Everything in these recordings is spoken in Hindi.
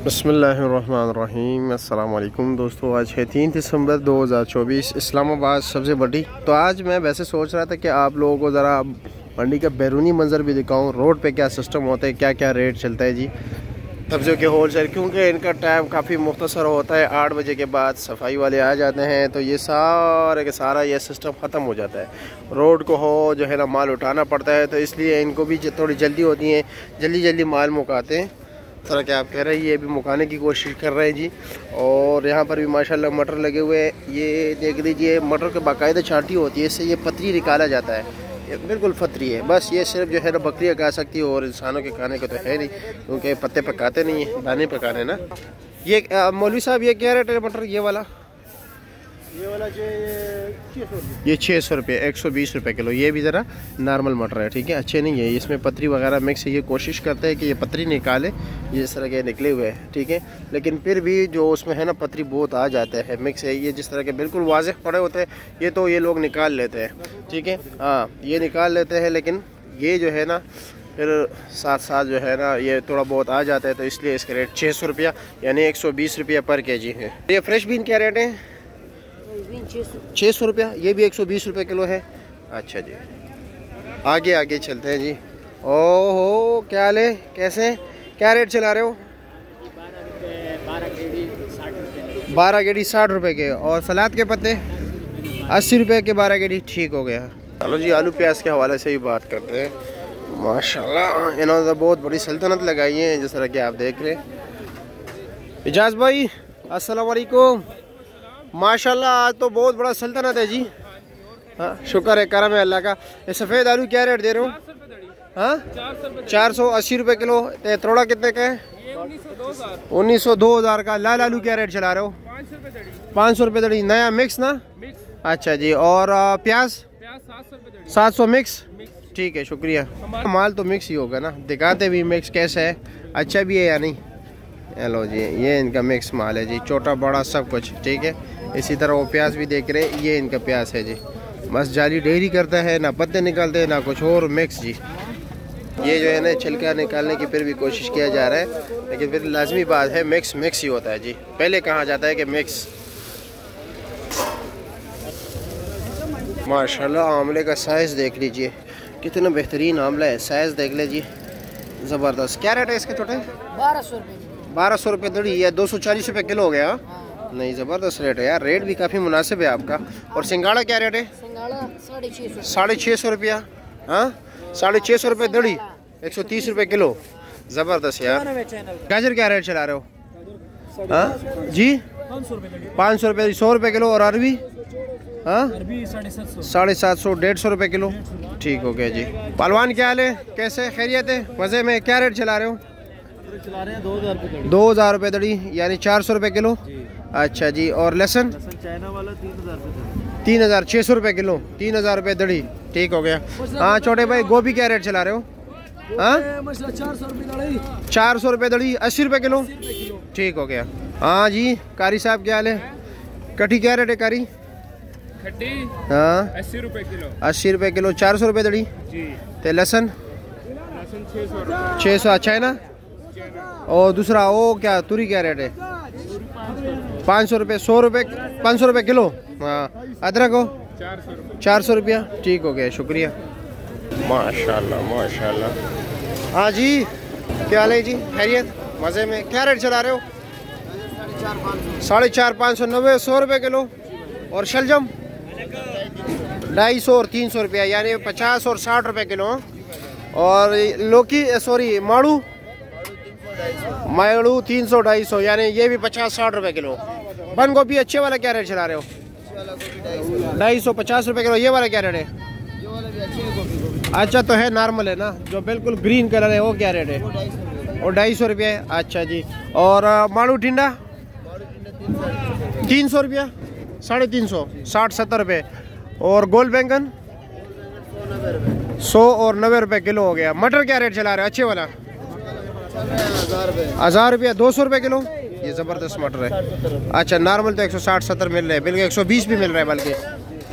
बिस्मिल्लाहिर्रहमानिर्रहीम। अस्सलाम वालेकुम दोस्तों, आज है 3 दिसंबर 2024, इस्लामाबाद सब्ज़ी मंडी। तो आज मैं वैसे सोच रहा था कि आप लोगों को ज़रा मंडी का बैरूनी मंज़र भी दिखाऊं, रोड पे क्या सिस्टम होता है, क्या क्या रेट चलता है जी सब्जियों के होल सेल। क्योंकि इनका टाइम काफ़ी मुख्तसर होता है, 8 बजे के बाद सफाई वाले आ जाते हैं तो ये सारे के सारा ये सिस्टम ख़त्म हो जाता है। रोड को हो जो है ना माल उठाना पड़ता है, तो इसलिए इनको भी थोड़ी जल्दी होती है, जल्दी माल मुकाते हैं। तरह क्या आप कह रहे हैं, ये भी मुकाने की कोशिश कर रहे हैं जी। और यहाँ पर भी माशाल्लाह मटर लगे हुए हैं। ये देख लीजिए, मटर के बाकायदा छांटी होती है, इससे ये पतरी निकाला जाता है। ये बिल्कुल पतरी है, बस ये सिर्फ जो है ना बकरियाँ खा सकती है और इंसानों के खाने को तो है नहीं, क्योंकि पत्ते पकाते नहीं है, दाने पकाने ना। ये मौलवी साहब ये क्या रेट है मटर? ये वाला ये 600 रुपये, 120 रुपये किलो। ये भी ज़रा नॉर्मल मटर है, ठीक है, अच्छे नहीं है, इसमें पतरी वगैरह मिक्स है। ये कोशिश करते हैं कि ये पतरी निकाले, ये इस तरह के निकले हुए हैं, ठीक है, लेकिन फिर भी जो उसमें है ना पतरी बहुत आ जाता है, मिक्स है। ये जिस तरह के बिल्कुल वाज़ेह पड़े होते हैं ये तो ये लोग निकाल लेते हैं, ठीक है, हाँ ये निकाल लेते हैं, लेकिन ये जो है ना फिर साथ साथ जो है ना ये थोड़ा बहुत आ जाता है, तो इसलिए इसका रेट 600 रुपया यानी 120 रुपया पर केजी है। ये फ्रेश बीन क्या रेट है? 600 रुपया। ये भी 120 रुपये किलो है। अच्छा जी, आगे चलते हैं जी। ओहो क्या हाल है, कैसे क्या रेट चला रहे हो? 12 गेड़ी 60 रुपये के, और सलाद के पत्ते 80 रुपये के 12 गेड़ी, ठीक हो गया। चलो जी, आलू प्याज के हवाले से ही बात करते हैं। माशाल्लाह इन्होंने तो बहुत बड़ी सल्तनत लगाई है, जिस तरह के आप देख रहे हैं। इजाज़ भाई अस्सलाम वालेकुम। माशाल्लाह आज तो बहुत बड़ा सल्तनत है जी। हाँ शुक्र है, करम है अल्लाह का। ये सफ़ेद आलू क्या रेट दे रहे हो? हाँ 480 रुपये किलो। तोड़ा कितने का है? 1900 2000 का। लाल आलू क्या रेट चला रहे हो? 500 रुपये दड़ी, नया मिक्स ना? अच्छा जी। और प्याज 700 मिक्स, ठीक है शुक्रिया। माल तो मिक्स ही होगा ना, दिखाते भी मिक्स कैसा है, अच्छा भी है या नहीं। हेलो जी, ये इनका मिक्स माल है जी, छोटा बड़ा सब कुछ, ठीक है। इसी तरह वो प्याज भी देख रहे हैं, ये इनका प्याज है जी, बस जाली डेयरी करता है, ना पत्ते निकालते हैं ना कुछ और, मिक्स जी। ये जो है ना छिलका निकालने की फिर भी कोशिश किया जा रहा है, लेकिन फिर लाजमी बात है मिक्स ही होता है जी। पहले कहा जाता है कि मिक्स। माशाल्लाह आमले का साइज़ देख लीजिए, कितना बेहतरीन आमला है, साइज़ देख लीजिए, ज़बरदस्त। क्या रेट है इसके छोटे? 1200 रुपये। 1200 रुपये दड़ी, या 240 रुपये किलो हो गया। नहीं ज़बरदस्त रेट है यार, रेट भी काफ़ी मुनासिब है आपका। और सिंगाड़ा क्या रेट है? 650 रुपया। हाँ 650 रुपये दड़ी, 130 रुपये किलो, ज़बरदस्त यार। गाजर क्या रेट चला रहे हो? हाँ जी 500 रुपये, 100 रुपये किलो। और अरबी? हाँ 750, 150 रुपये किलो, ठीक हो गया जी। पहलवान क्या हाल है, कैसे खैरियत है, मज़े में? क्या रेट चला रहे हो? 2000 रुपये दड़ी यानी 400 रुपये किलो। अच्छा जी। और लहसुन? चाइना वाला 3600 रुपये किलो, 3000 रुपये दड़ी, ठीक हो गया। हाँ छोटे भाई गोभी क्या रेट चला रहे हो? हाँ 400 रुपये दड़ी, 80 रुपये किलो, ठीक हो गया। हाँ जी कारी साहब क्या हाल है? कटी क्या रेट है कारी? हाँ 80 रुपये किलो। 80 रुपये किलो, 400 रुपये दड़ी जी। तो लहसुन 600, अच्छा है ना। और दूसरा वो क्या तुरी क्या रेट है? 500 रुपये, 100 रुपये, 500 रुपये किलो। हाँ अदरक हो 400 रुपया, ठीक हो गया शुक्रिया। माशाल्लाह। हाँ जी क्या हाल है जी, खैरियत, मज़े में? क्या रेट चला रहे हो? 450, 590, 100 रुपये किलो। और शलजम 250 और 300 रुपया यानी 50 और 60 रुपये किलो। और लौकी सॉरी माड़ू 300 250 यानी ये भी 50-60 रुपये किलो। बंद गोभी अच्छे वाला क्या रेट चला रहे हो? 250 रुपये किलो। ये वाला क्या रेट है? अच्छा तो है नॉर्मल है ना, जो बिल्कुल ग्रीन कलर है वो क्या रेट है? और 250 रुपये है। अच्छा जी। और माड़ू टिंडा 300 रुपया, 350, 60-70 रुपये। और गोल बैंगन 100 और 90 रुपये किलो हो गया। मटर क्या रेट चला रहे हो अच्छे वाला? 1000 रुपया, 200 रुपये किलो। ये ज़बरदस्त मटर है। अच्छा नॉर्मल तो 160-70 मिल रहे हैं, बल्कि 120 भी मिल रहा है बल्कि।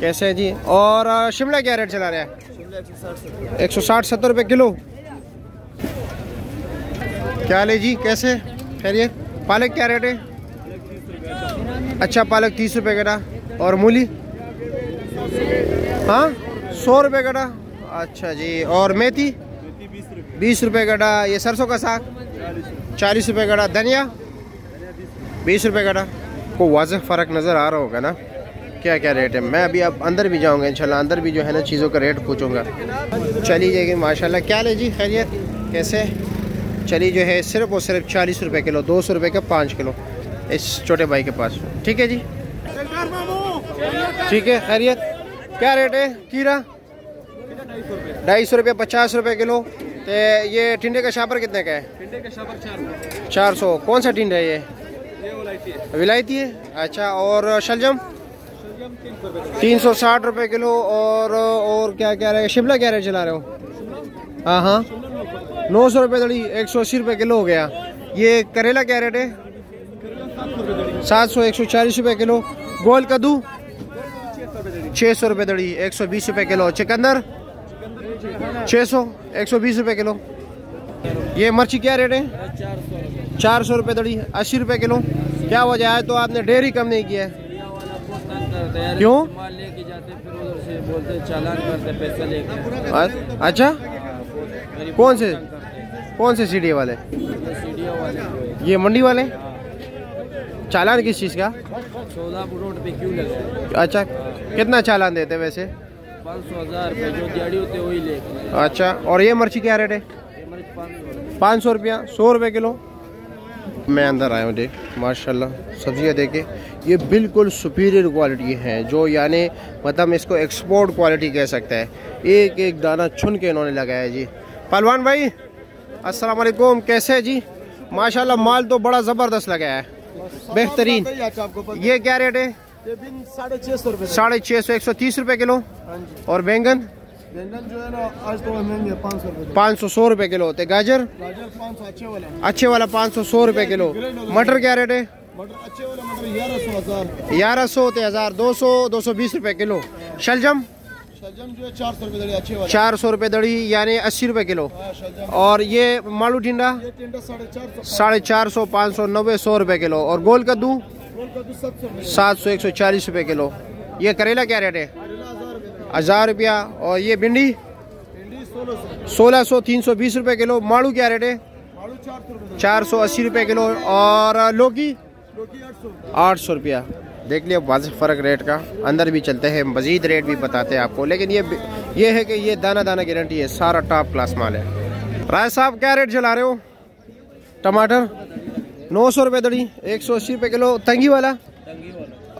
कैसे है जी? और शिमला क्या रेट चला रहा है? 160-70 रुपये किलो। क्या ले जी, कैसे खैरियत? पालक क्या रेट है? अच्छा, पालक 30 रुपये गड्ढा। और मूली? हाँ, 100 रुपये गड्ढा। अच्छा जी। और मेथी? 20 रुपये गड्ढा। ये सरसों का साग? 40 रुपये गड्ढा। धनिया? 20 रुपये गड्ढा। को वाज़ेह फ़र्क नज़र आ रहा होगा ना क्या क्या रेट है। मैं अभी अब अंदर भी जाऊंगा इंशाल्लाह, अंदर भी जो है ना चीज़ों का रेट पूछूंगा। चली जाएगी माशाल्लाह। क्या ले जी, खैरियत कैसे? चली जो है सिर्फ और सिर्फ 40 रुपये किलो, 200 रुपये का 5 किलो इस छोटे भाई के पास। ठीक है जी, ठीक है। खैरियत क्या रेट है? खीरा 250 रुपये, 50 रुपये किलो। तो ये टिंडे का शापर कितने का है? टिंडे का शापर 400। 400। कौन सा टिंडा है ये? विलायती है। अच्छा। और शलजम? 360 रुपये किलो। और क्या क्या रहे? शिमला क्या रेट चला रहे हो? हाँ हाँ, 900 रुपये दड़ी, 180 रुपये किलो हो गया। ये करेला क्या रेट है? 700, 140 रुपये किलो। गोल कद्दू 600 रुपये दड़ी, 120 रुपये किलो। चुकंदर 600, 120 रुपये किलो। ये मिर्ची क्या रेट है? 400 रुपये दड़ी, 80 रुपये किलो। क्या वजह है? तो आपने डेयरी कम नहीं किया है? क्यों? माल लेके जाते फिर उधर से बोलते चालान करते पैसा लेके। अच्छा, कौन से सीडी वाले? ये मंडी वाले? चालान किस चीज़ का? सौदा रोड पे क्यों लगा? अच्छा, कितना चालान देते वैसे? 500-1000 रुपये, जो दिहाड़ी होते वही लेके। अच्छा। और ये मिर्ची क्या रेट है? 500 रुपया, 100 रुपये किलो। मैं अंदर आया हूँ, देख माशाल्लाह सब्जियाँ देखे, ये बिल्कुल सुपीरियर क्वालिटी है, जो यानी मतलब इसको एक्सपोर्ट क्वालिटी कह सकते हैं। एक एक दाना चुन के इन्होंने लगाया है जी। पहलवान भाई अस्सलाम वालेकुम, कैसे है जी? माशाल्लाह माल तो बड़ा ज़बरदस्त लगाया है, बेहतरीन। ये क्या रेट है? 650 रुपये। 650, 130 रुपये किलो। और बैंगन? बैंगन जो है ना आज थोड़ा महंगे, 500 रुपये। 500, 100 रुपये किलो। तो गाजर? 500 अच्छे वाला 500, 100 रुपये किलो। मटर क्या रेट है? मटर अच्छे वाला मटर 1100, 1100 तो 1000, 200, 220 रुपये किलो। शलजम? शलजम जो है 400 रुपये दड़ी, अच्छे वाला 400 रुपये दड़ी, यानी 80 रुपये किलो। और ये मालू टिंडा? 450, 500, 90, 100 रुपये किलो। और गोल कद्दू? 700, 140 रुपये किलो। ये करेला क्या रेट है? 1000 रुपया। और ये भिंडी? 1600, 320 रुपये किलो। माड़ू क्या रेट है? 480 रुपये किलो। और लौकी? 800 रुपया। देख लिया वाज़ेह फ़र्क रेट का। अंदर भी चलते हैं, मज़ीद रेट भी बताते हैं आपको, लेकिन ये है कि ये दाना दाना गारंटी है, सारा टॉप क्लास माल है। राय साहब क्या रेट चला रहे हो? टमाटर 900 रुपये दड़ी, 180 रुपये किलो। तंगी वाला?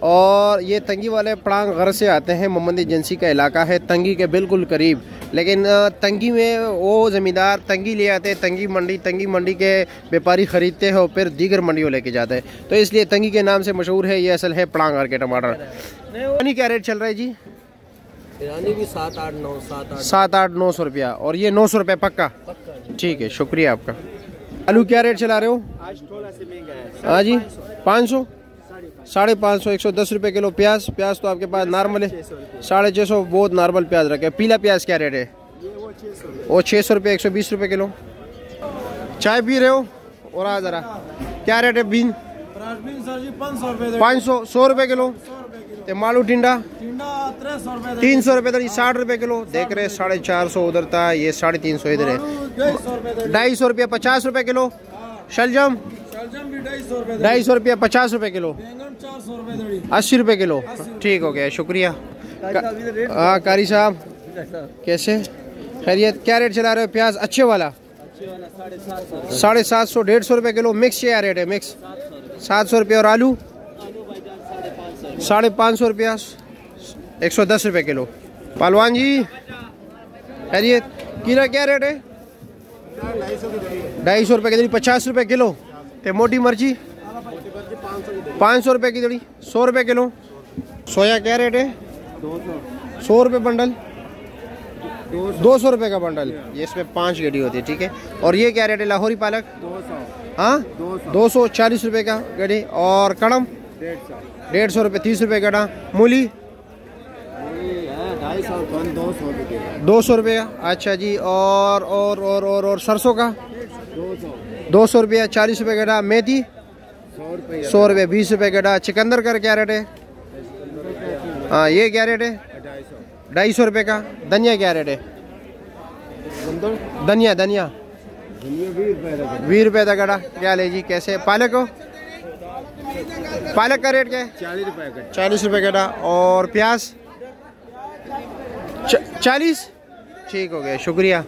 और ये तंगी वाले पड़ांग घर से आते हैं, मोहम्मद एजेंसी का इलाका है तंगी के बिल्कुल करीब। लेकिन तंगी में वो ज़मींदार तंगी ले आते हैं, तंगी मंडी के व्यापारी ख़रीदते हैं और फिर दीगर मंडियों लेके जाते हैं, तो इसलिए तंगी के नाम से मशहूर है। ये असल है पड़ांग घर के टमाटर। ईरानी क्या रेट चल रहा है जी? ईरानी भी 7-8, 900 रुपया। और ये 900 रुपये पक्का? ठीक है, शुक्रिया आपका। आलू क्या रेट चला रहे हो? आज थोड़ा से महंगा है। हाँ जी, 500, 550, 110 रुपये किलो। प्याज तो आपके पास नॉर्मल है? 650, बहुत नॉर्मल प्याज रखे। पीला प्याज क्या रेट है? वो 600 रुपये, 120 रुपये किलो। चाय पी रहे हो? और आ ज़रा क्या रेट है? बीन 500, 100 रुपये किलो। तो मालू टिंडा 300 रुपये दर, 60 रुपये किलो। देख रहे 450 उधर था, ये 350 इधर है। 250 रुपये, 50 रुपये किलो। शलजम 250 रुपया, 50 रुपये किलो। 80 रुपये किलो। ठीक हो गया, शुक्रिया। हाँ कारी साहब कैसे? खैरियत क्या रेट चला रहे हो? प्याज अच्छे वाला 750, 150 रुपये किलो। मिक्स क्या रेट है? मिक्स 700 रुपये। और आलू 550 रुपया, 110 रुपये किलो। पहलवान जी खैरियत, कीला क्या रेट है? 250 रुपये की दड़ी, 50 रुपये किलो। ते मोटी मिर्ची 500 रुपये की दड़ी, 100 रुपये किलो। सोया क्या रेट है? 100 रुपये बंडल, 200 रुपये का बंडल। ये इसमें 5 गेड़ी होती है, ठीक है। और ये क्या रेट है? लाहौरी पालक 200। हाँ 240 रुपये का गड्ढी। और कड़म 150 रुपये, 30 रुपये गड्ढा। मूली 200 रुपये। अच्छा जी। और सरसों का 200 रुपया, 40 रुपये गड्ढा। मेथी 100 रुपये 20 रुपये गड्ढा। चिकंदर का क्या रेट है? हाँ ये क्या रेट है? 250 रुपये का। धनिया क्या रेट है? धनिया 20 रुपये का गड्ढा। क्या ले जी? कैसे? पालक को? पालक का रेट क्या है? 40 रुपये गड्ढा। और प्याज 40? ठीक हो गया, शुक्रिया।